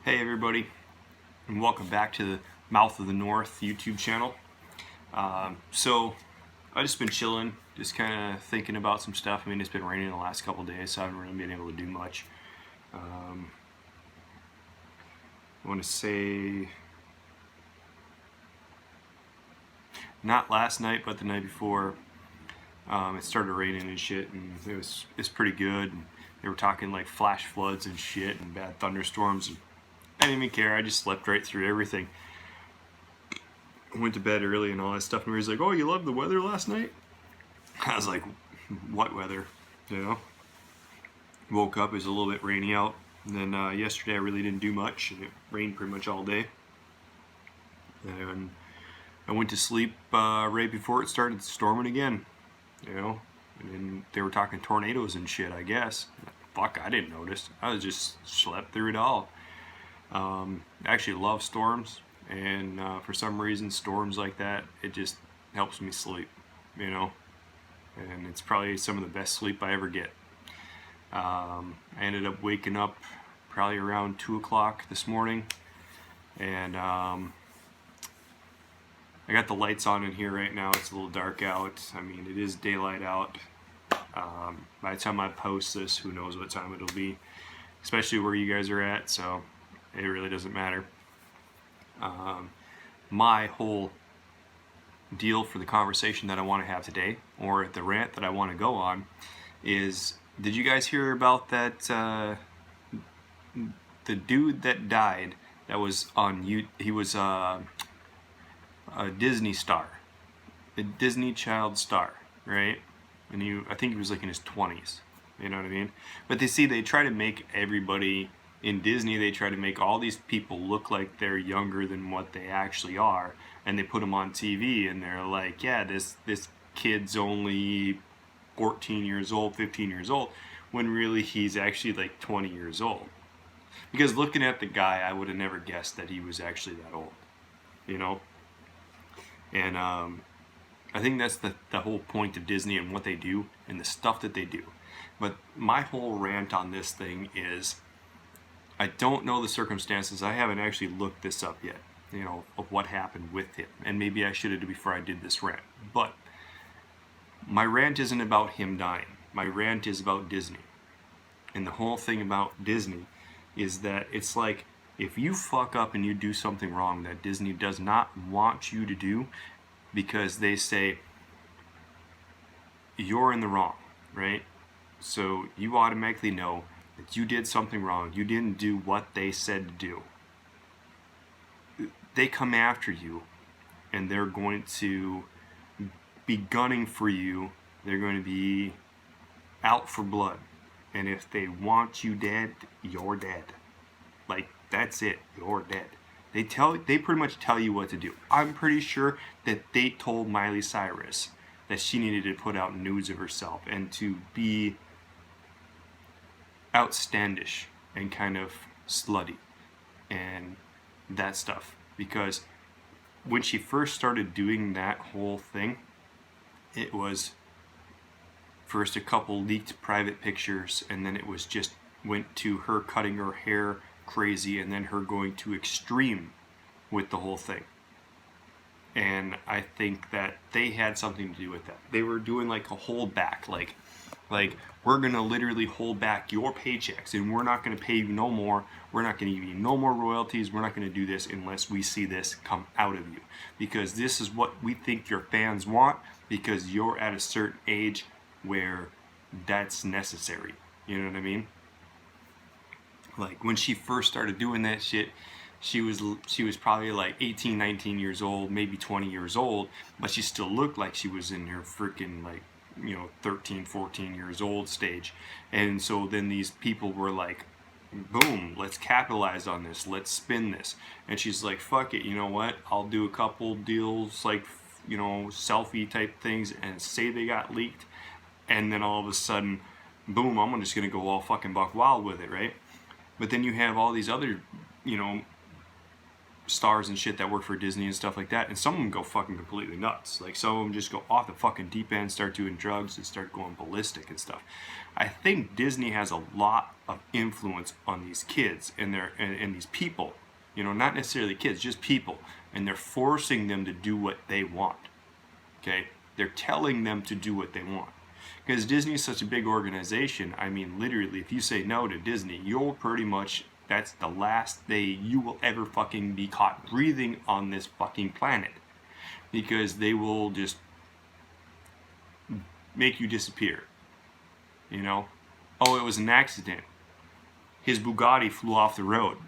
Hey everybody, and welcome back to the Mouth of the North YouTube channel. So I've just been chilling, just kind of thinking about some stuff. I mean, it's been raining the last couple days, so I haven't really been able to do much. I want to say, not last night, but the night before, it started raining and shit, and it's pretty good. And they were talking like flash floods and shit and bad thunderstorms. And I didn't even care. I just slept right through everything. Went to bed early and all that stuff. And Marie's like, "Oh, you loved the weather last night?" I was like, "What weather?" You know. Woke up. It was a little bit rainy out. And then yesterday I really didn't do much, and it rained pretty much all day. And I went to sleep right before it started storming again. You know. And then they were talking tornadoes and shit. I guess. Fuck, I didn't notice. I was just slept through it all. I actually love storms, and for some reason storms like that, it just helps me sleep, you know, and it's probably some of the best sleep I ever get. I ended up waking up probably around 2 o'clock this morning, and I got the lights on in here right now. It's a little dark out. I mean, it is daylight out. By the time I post this, who knows what time it'll be, especially where you guys are at, so it really doesn't matter. My whole deal for the conversation that I want to have today, or the rant that I want to go on, is, did you guys hear about that, the dude that died that was on he was a Disney star, a Disney child star, right? And I think he was like in his 20s, you know what I mean? But they try to make everybody in Disney, they try to make all these people look like they're younger than what they actually are, and they put them on TV, and they're like, yeah, this kid's only 14 years old, 15 years old, when really he's actually like 20 years old. Because looking at the guy, I would have never guessed that he was actually that old, you know? And I think that's the whole point of Disney and what they do and the stuff that they do. But my whole rant on this thing is, I don't know the circumstances. I haven't actually looked this up yet, you know, of what happened with him. And maybe I should have before I did this rant. But my rant isn't about him dying. My rant is about Disney. And the whole thing about Disney is that it's like, if you fuck up and you do something wrong that Disney does not want you to do, because they say you're in the wrong, right? So you automatically know that you did something wrong, you didn't do what they said to do. They come after you, and they're going to be gunning for you. They're going to be out for blood. And if they want you dead, you're dead. Like, that's it, you're dead. They pretty much tell you what to do. I'm pretty sure that they told Miley Cyrus that she needed to put out nudes of herself and to be outstandish and kind of slutty and that stuff, because when she first started doing that whole thing, it was first a couple leaked private pictures, and then it was just went to her cutting her hair crazy, and then her going to extreme with the whole thing. And I think that they had something to do with that. They were doing like a holdback, like we're gonna literally hold back your paychecks, and we're not gonna pay you no more. We're not gonna give you no more royalties. We're not gonna do this unless we see this come out of you, because this is what we think your fans want, because you're at a certain age where that's necessary. You know what I mean? Like, when she first started doing that shit, she was probably like 18, 19 years old, maybe 20 years old, but she still looked like she was in her freaking, like, you know, 13, 14 years old stage. And so then these people were like, boom, let's capitalize on this, let's spin this. And she's like, fuck it, you know what, I'll do a couple deals, like, you know, selfie type things, and say they got leaked, and then all of a sudden, boom, I'm just gonna go all fucking buck wild with it, right? But then you have all these other, you know, stars and shit that work for Disney and stuff like that, and some of them go fucking completely nuts. Like some of them just go off the fucking deep end, start doing drugs and start going ballistic and stuff. I think Disney has a lot of influence on these kids and and these people. You know, not necessarily kids, just people, and they're forcing them to do what they want. Okay, they're telling them to do what they want. Because Disney is such a big organization. I mean, literally, if you say no to Disney, you'll pretty much, that's the last day you will ever fucking be caught breathing on this fucking planet. Because they will just make you disappear. You know? Oh, it was an accident. His Bugatti flew off the road.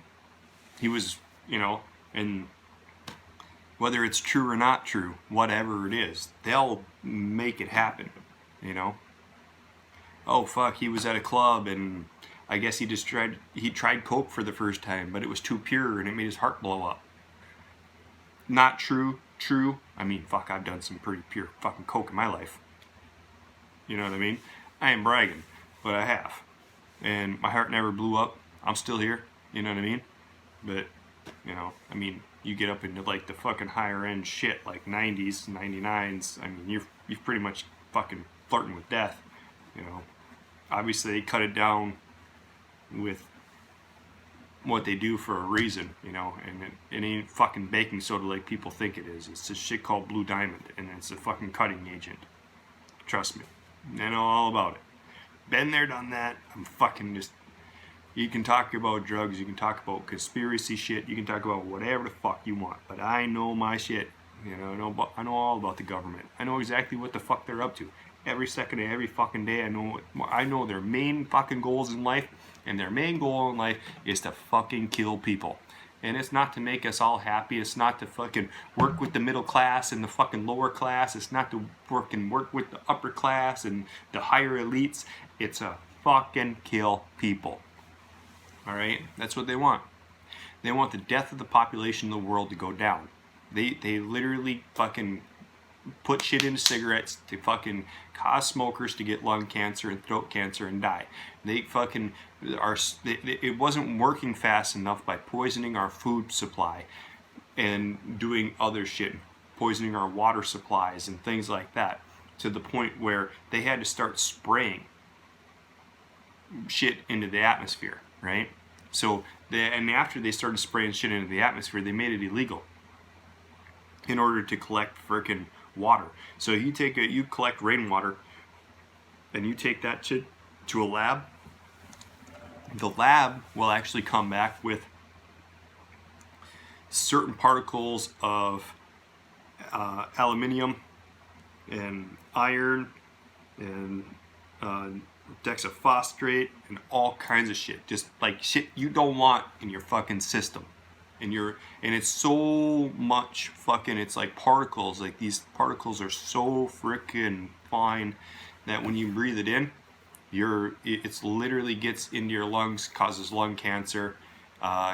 He was, you know, and whether it's true or not true, whatever it is, they'll make it happen, you know? Oh, fuck, he was at a club and I guess he tried coke for the first time, but it was too pure and it made his heart blow up. Not true. True. I mean, fuck, I've done some pretty pure fucking coke in my life. You know what I mean? I ain't bragging, but I have. And my heart never blew up. I'm still here. You know what I mean? But, you know, I mean, you get up into like the fucking higher end shit, like 90s, 99s. I mean, you're pretty much fucking flirting with death. You know, obviously they cut it down with what they do for a reason, you know, and it ain't fucking baking soda like people think it is. It's a shit called Blue Diamond, and it's a fucking cutting agent. Trust me. I know all about it. Been there, done that. I'm fucking just... You can talk about drugs, you can talk about conspiracy shit, you can talk about whatever the fuck you want, but I know my shit. You know, I know all about the government. I know exactly what the fuck they're up to. Every second of every fucking day, I know their main fucking goals in life, and their main goal in life is to fucking kill people. And it's not to make us all happy. It's not to fucking work with the middle class and the fucking lower class. It's not to fucking work with the upper class and the higher elites. It's to fucking kill people. Alright? That's what they want. They want the death of the population of the world to go down. They literally fucking put shit into cigarettes to fucking cause smokers to get lung cancer and throat cancer and die. They fucking it wasn't working fast enough by poisoning our food supply and doing other shit, poisoning our water supplies and things like that, to the point where they had to start spraying shit into the atmosphere, right? So and after they started spraying shit into the atmosphere, they made it illegal in order to collect frickin' water. So you collect rainwater and you take that shit to a lab. The lab will actually come back with certain particles of aluminium and iron and dexaphosphate and all kinds of shit, just like shit you don't want in your fucking system. And it's so much fucking, it's like particles, like these particles are so freaking fine that when you breathe it in, it's literally gets into your lungs, causes lung cancer,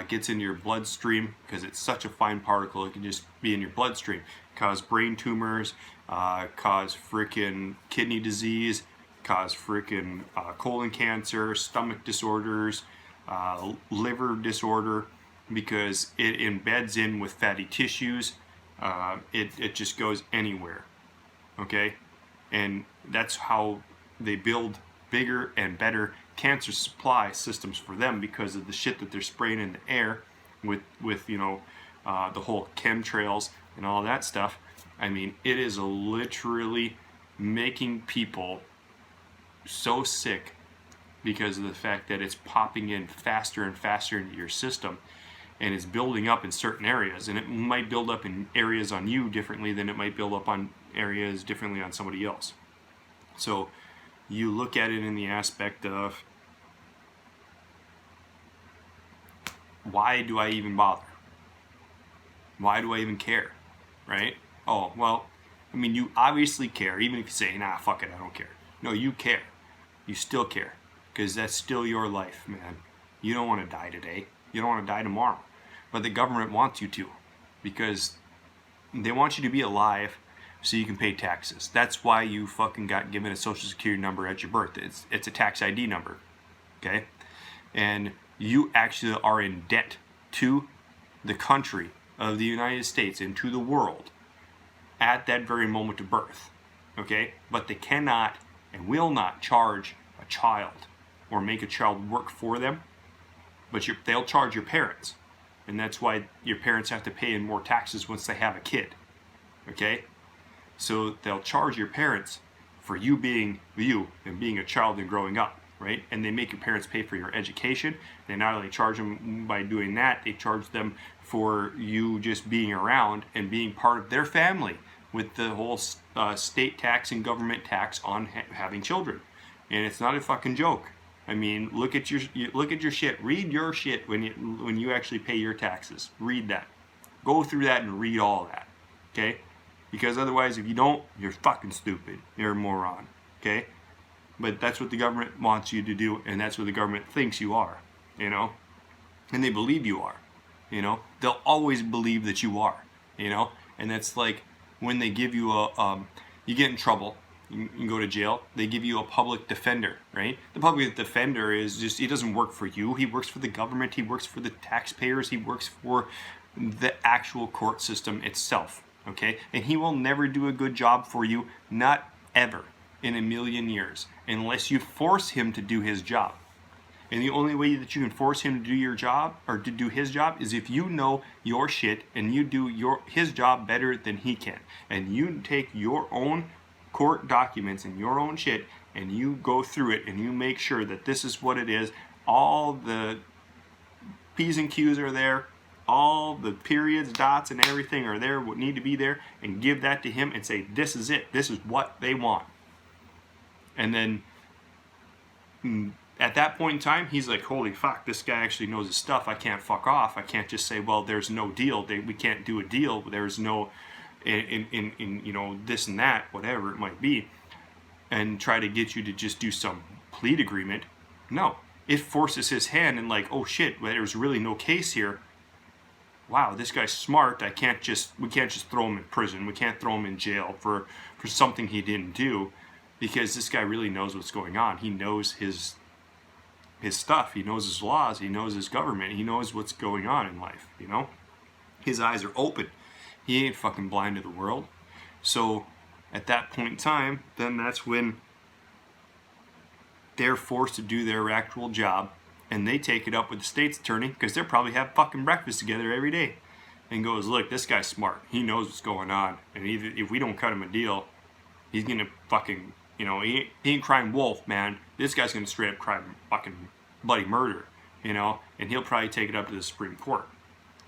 gets into your bloodstream because it's such a fine particle. It can just be in your bloodstream, cause brain tumors, cause freaking kidney disease, cause freaking colon cancer, stomach disorders, liver disorder, because it embeds in with fatty tissues. It just goes anywhere. Okay? And that's how they build bigger and better cancer supply systems for them, because of the shit that they're spraying in the air with you know, the whole chemtrails and all that stuff. I mean, it is literally making people so sick because of the fact that it's popping in faster and faster into your system, and it's building up in certain areas, and it might build up in areas on you differently than it might build up on areas differently on somebody else. So you look at it in the aspect of, why do I even bother? Why do I even care? Right? Oh, well, I mean, you obviously care, even if you say, nah, fuck it, I don't care. No, you care. You still care, because that's still your life, man. You don't want to die today. You don't want to die tomorrow. But the government wants you to, because they want you to be alive so you can pay taxes. That's why you fucking got given a social security number at your birth. It's a tax ID number, okay? And you actually are in debt to the country of the United States and to the world at that very moment of birth. Okay? But they cannot and will not charge a child or make a child work for them, but they'll charge your parents. And that's why your parents have to pay in more taxes once they have a kid. Okay? So they'll charge your parents for you being you and being a child and growing up, right? And they make your parents pay for your education. They not only charge them by doing that, they charge them for you just being around and being part of their family with the whole state tax and government tax on having children. And it's not a fucking joke. I mean, look at your shit. Read your shit when you actually pay your taxes. Read that. Go through that and read all that. Okay? Because otherwise, if you don't, you're fucking stupid. You're a moron. Okay? But that's what the government wants you to do, and that's what the government thinks you are. You know? And they believe you are. You know? They'll always believe that you are. You know? And that's like when they give you you get in trouble. You go to jail, they give you a public defender, right? The public defender is just, he doesn't work for you. He works for the government. He works for the taxpayers. He works for the actual court system itself, okay? And he will never do a good job for you, not ever in a million years, unless you force him to do his job. And the only way that you can force him to do your job, or to do his job, is if you know your shit and you do his job better than he can. And you take your own court documents and your own shit and you go through it and you make sure that this is what it is. All the P's and Q's are there. All the periods, dots, and everything are there, what need to be there, and give that to him and say, this is it. This is what they want. And then at that point in time, he's like, holy fuck, this guy actually knows his stuff. I can't fuck off. I can't just say, well, there's no deal. We can't do a deal. There's no, in you know, this and that, whatever it might be, and try to get you to just do some plea agreement. No. It forces his hand and like, oh shit, there's really no case here. Wow, this guy's smart. We can't just throw him in prison. We can't throw him in jail for something he didn't do, because this guy really knows what's going on. He knows his stuff. He knows his laws. He knows his government. He knows what's going on in life, you know? His eyes are open. He ain't fucking blind to the world. So at that point in time, then that's when they're forced to do their actual job, and they take it up with the state's attorney, because they probably have fucking breakfast together every day, and goes, look, this guy's smart. He knows what's going on, and if we don't cut him a deal, he's gonna fucking, you know, he ain't crying wolf, man. This guy's gonna straight up cry fucking bloody murder, you know, and he'll probably take it up to the Supreme Court,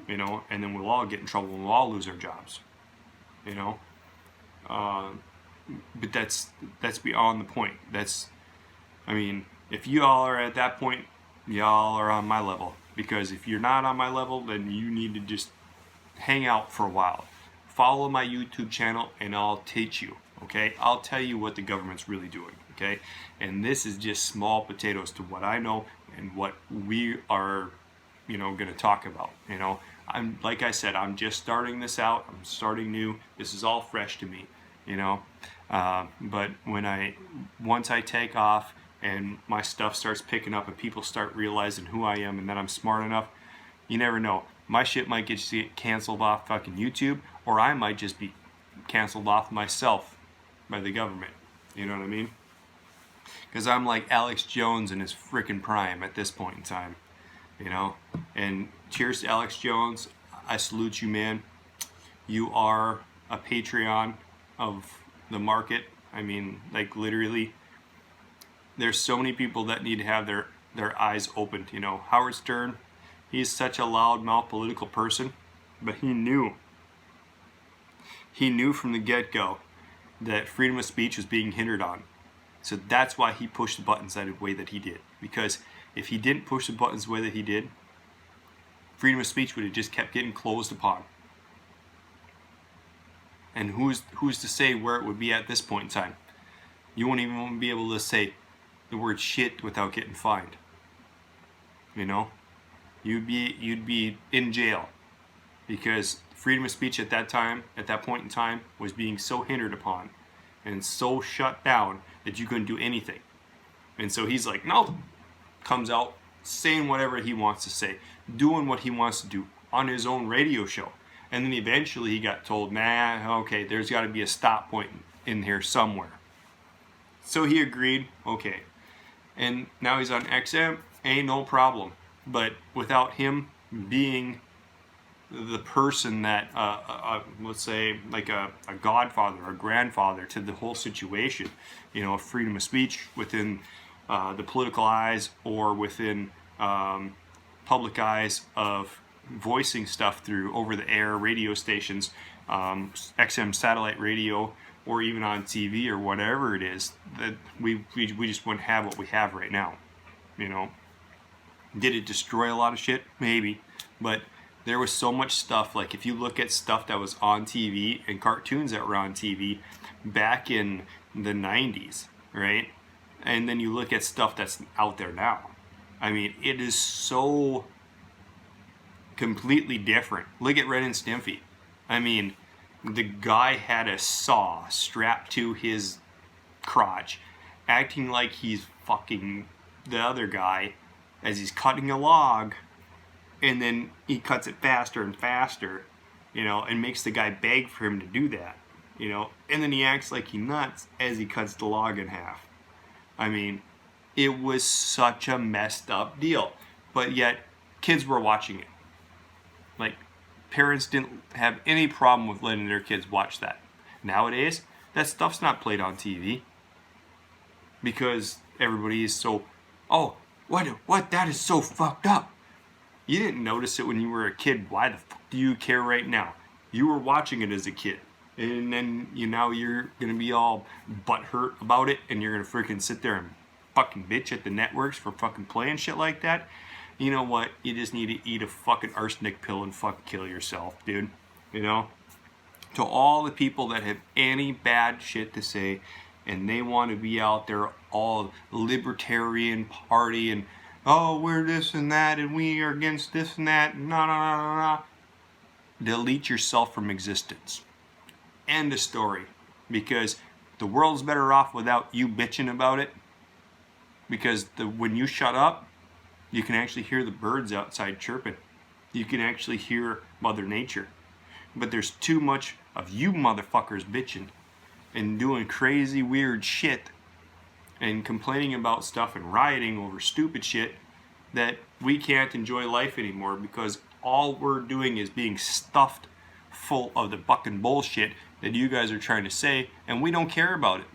you know, and then we'll all get in trouble and we'll all lose our jobs, you know. But that's beyond the point. I mean, if you all are at that point, y'all are on my level. Because if you're not on my level, then you need to just hang out for a while. Follow my YouTube channel and I'll teach you, okay? I'll tell you what the government's really doing, okay? And this is just small potatoes to what I know and what we are, you know, going to talk about, you know? Like I said, I'm just starting this out. I'm starting new. This is all fresh to me, you know? But once I take off and my stuff starts picking up and people start realizing who I am and that I'm smart enough, you never know. My shit might get canceled off fucking YouTube, or I might just be canceled off myself by the government. You know what I mean? Because I'm like Alex Jones in his freaking prime at this point in time, you know? And cheers to Alex Jones. I salute you, man. You are a Patreon of the market. I mean, like literally, there's so many people that need to have their eyes opened, you know. Howard Stern, he's such a loudmouth political person, but he knew from the get-go that freedom of speech was being hindered on. So that's why he pushed the buttons the way that he did. Because if he didn't push the buttons the way that he did, freedom of speech would have just kept getting closed upon. And who's to say where it would be at this point in time? You won't even be able to say the word shit without getting fined. You know? You'd be in jail, because freedom of speech at that point in time, was being so hindered upon and so shut down that you couldn't do anything. And so he's like, no, comes out saying whatever he wants to say, doing what he wants to do on his own radio show. And then eventually he got told, nah, okay, there's got to be a stop point in here somewhere. So he agreed, okay. And now he's on XM, ain't no problem. But without him being the person that, let's say, like a godfather or grandfather to the whole situation, you know, freedom of speech within the political eyes or within public eyes of voicing stuff through over-the-air radio stations, XM satellite radio, or even on TV or whatever it is, that we just wouldn't have what we have right now, you know. Did it destroy a lot of shit? Maybe, but there was so much stuff. Like if you look at stuff that was on TV and cartoons that were on TV back in the 90s, right? And then you look at stuff that's out there now. I mean, it is so completely different. Look at Ren and Stimpy. I mean, the guy had a saw strapped to his crotch, acting like he's fucking the other guy as he's cutting a log, and then he cuts it faster and faster, you know, and makes the guy beg for him to do that, you know, and then he acts like he's nuts as he cuts the log in half. I mean, it was such a messed up deal, but yet kids were watching it. Like, parents didn't have any problem with letting their kids watch that. Nowadays, that stuff's not played on TV because everybody is so, oh, what, that is so fucked up. You didn't notice it when you were a kid. Why the fuck do you care right now? You were watching it as a kid. And then now you're going to be all butthurt about it, and you're going to freaking sit there and fucking bitch at the networks for fucking playing shit like that. You know what? You just need to eat a fucking arsenic pill and fucking kill yourself, dude. You know? To all the people that have any bad shit to say, and they want to be out there all libertarian party and, oh, we're this and that, and we are against this and that, no. Delete yourself from existence. End of story. Because the world's better off without you bitching about it. Because when you shut up, you can actually hear the birds outside chirping. You can actually hear Mother Nature. But there's too much of you motherfuckers bitching and doing crazy weird shit and complaining about stuff and rioting over stupid shit that we can't enjoy life anymore because all we're doing is being stuffed full of the fucking bullshit that you guys are trying to say, and we don't care about it.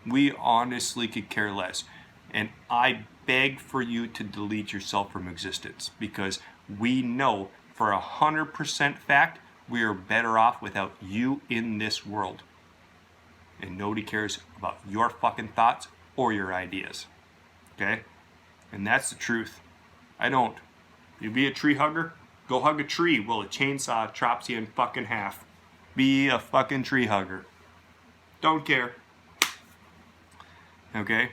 We honestly could care less. And I beg for you to delete yourself from existence because we know for 100% fact we are better off without you in this world. And nobody cares about your fucking thoughts or your ideas. Okay? And that's the truth. I don't. You be a tree hugger? Go hug a tree while a chainsaw chops you in fucking half. Be a fucking tree hugger. Don't care. Okay?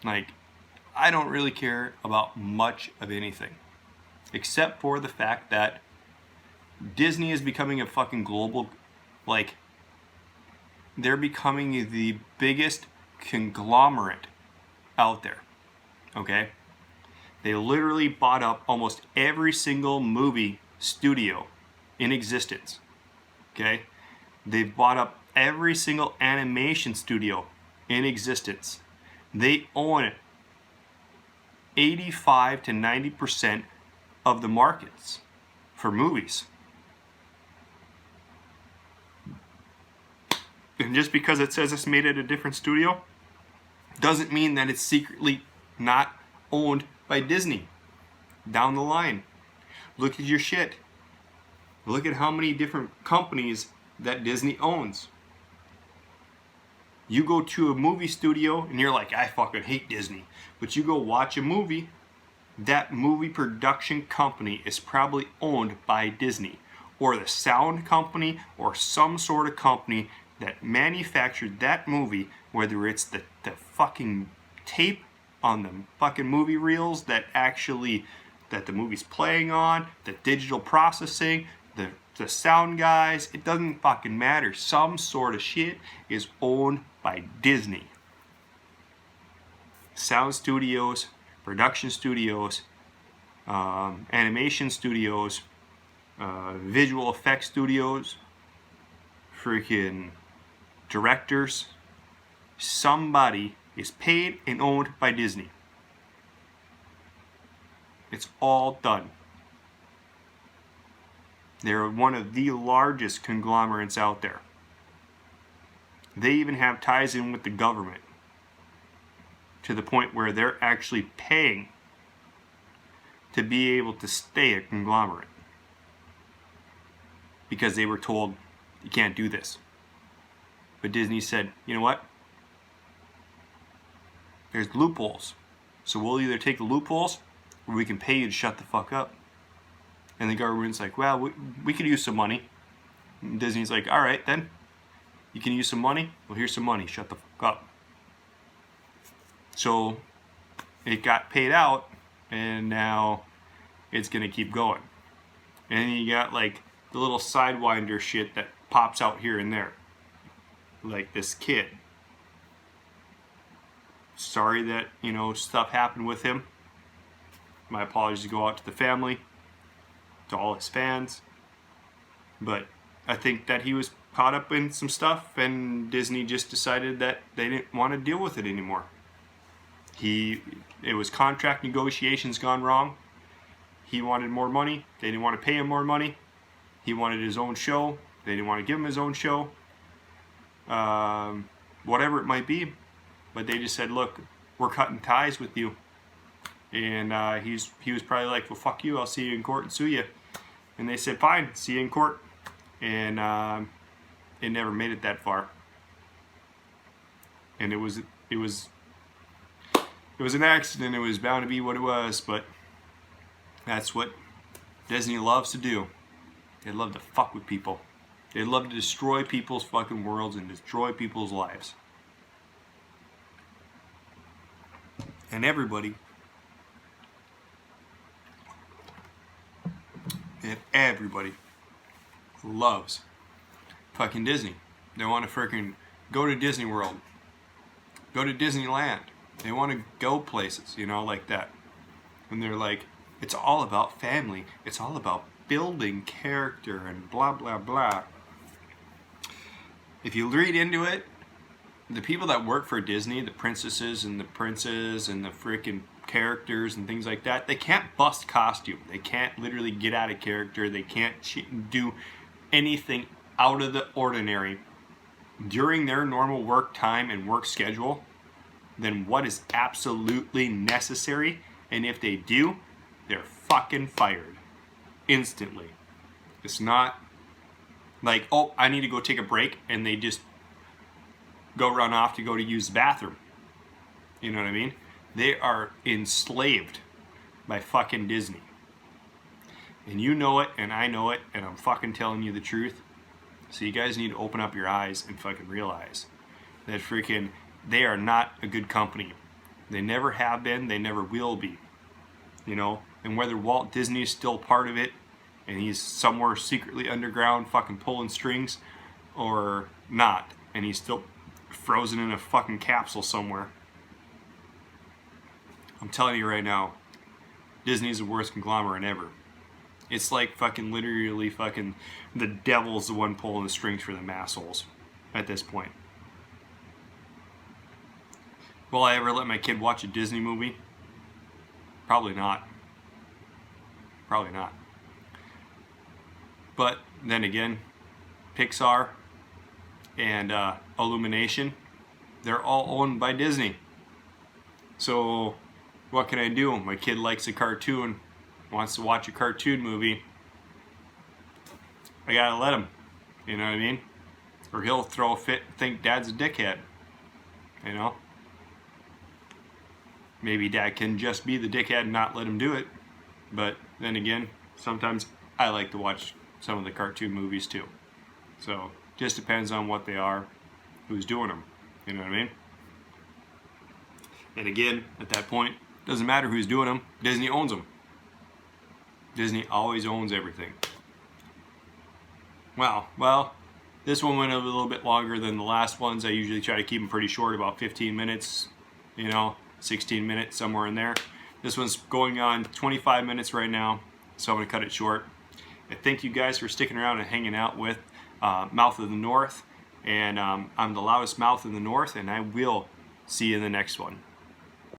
Like, I don't really care about much of anything. Except for the fact that Disney is becoming a fucking global, like, they're becoming the biggest conglomerate out there. Okay? They literally bought up almost every single movie studio in existence. Okay? They've bought up every single animation studio in existence. They own 85 to 90% of the markets for movies. And just because it says it's made at a different studio doesn't mean that it's secretly not owned by Disney. Down the line. Look at your shit. Look at how many different companies that Disney owns. You go to a movie studio and you're like, I fucking hate Disney. But you go watch a movie, that movie production company is probably owned by Disney. Or the sound company or some sort of company that manufactured that movie, whether it's the fucking tape on the fucking movie reels that the movie's playing on, the digital processing, the sound guys, it doesn't fucking matter. Some sort of shit is owned by Disney. Sound studios, production studios, animation studios, visual effects studios, freaking directors. Somebody is paid and owned by Disney. It's all done. They're one of the largest conglomerates out there. They even have ties in with the government to the point where they're actually paying to be able to stay a conglomerate because they were told you can't do this. But Disney said, you know what? There's loopholes. So we'll either take the loopholes or we can pay you to shut the fuck up. And the government's like, well, we could use some money. And Disney's like, all right then. You can use some money? Well, here's some money. Shut the fuck up. So it got paid out, and now it's going to keep going. And then you got like the little sidewinder shit that pops out here and there. Like this kid. Sorry that, stuff happened with him. My apologies go out to the family, to all his fans. But I think that he was caught up in some stuff, and Disney just decided that they didn't want to deal with it anymore. It was contract negotiations gone wrong. He wanted more money. They didn't want to pay him more money. He wanted his own show. They didn't want to give him his own show. Whatever it might be. But they just said, look, we're cutting ties with you. And he was probably like, well, fuck you. I'll see you in court and sue you. And they said, fine, see you in court. And it never made it that far. And it was an accident. It was bound to be what it was. But that's what Disney loves to do. They love to fuck with people. They love to destroy people's fucking worlds and destroy people's lives. And everybody loves fucking Disney. They want to freaking go to Disney World, go to Disneyland. They want to go places, like that. And they're like, it's all about family. It's all about building character and blah, blah, blah. If you read into it, the people that work for Disney, the princesses and the princes and the freaking characters and things like that, they can't bust costume. They can't literally get out of character. They can't do anything out of the ordinary during their normal work time and work schedule than what is absolutely necessary. And if they do, they're fucking fired instantly. It's not like, oh, I need to go take a break, and they just go run off to go to use the bathroom. You know what I mean? They are enslaved by fucking Disney. And you know it, and I know it, and I'm fucking telling you the truth. So you guys need to open up your eyes and fucking realize that freaking they are not a good company. They never have been, they never will be. And whether Walt Disney is still part of it, and he's somewhere secretly underground fucking pulling strings, or not, and he's still frozen in a fucking capsule somewhere. I'm telling you right now, Disney's the worst conglomerate ever. It's like fucking literally fucking the devil's the one pulling the strings for them assholes at this point. Will I ever let my kid watch a Disney movie? Probably not. Probably not. But then again, Pixar and Illumination, they're all owned by Disney. So what can I do? My kid likes a cartoon, wants to watch a cartoon movie. I gotta let him. You know what I mean? Or he'll throw a fit and think Dad's a dickhead. Maybe Dad can just be the dickhead and not let him do it. But then again, sometimes I like to watch some of the cartoon movies too. So just depends on what they are, who's doing them. You know what I mean? And again, at that point, doesn't matter who's doing them. Disney owns them. Disney always owns everything. Wow. Well, this one went a little bit longer than the last ones. I usually try to keep them pretty short, about 15 minutes, 16 minutes, somewhere in there. This one's going on 25 minutes right now, so I'm going to cut it short. I thank you guys for sticking around and hanging out with Mouth of the North. And I'm the loudest mouth in the North, and I will see you in the next one.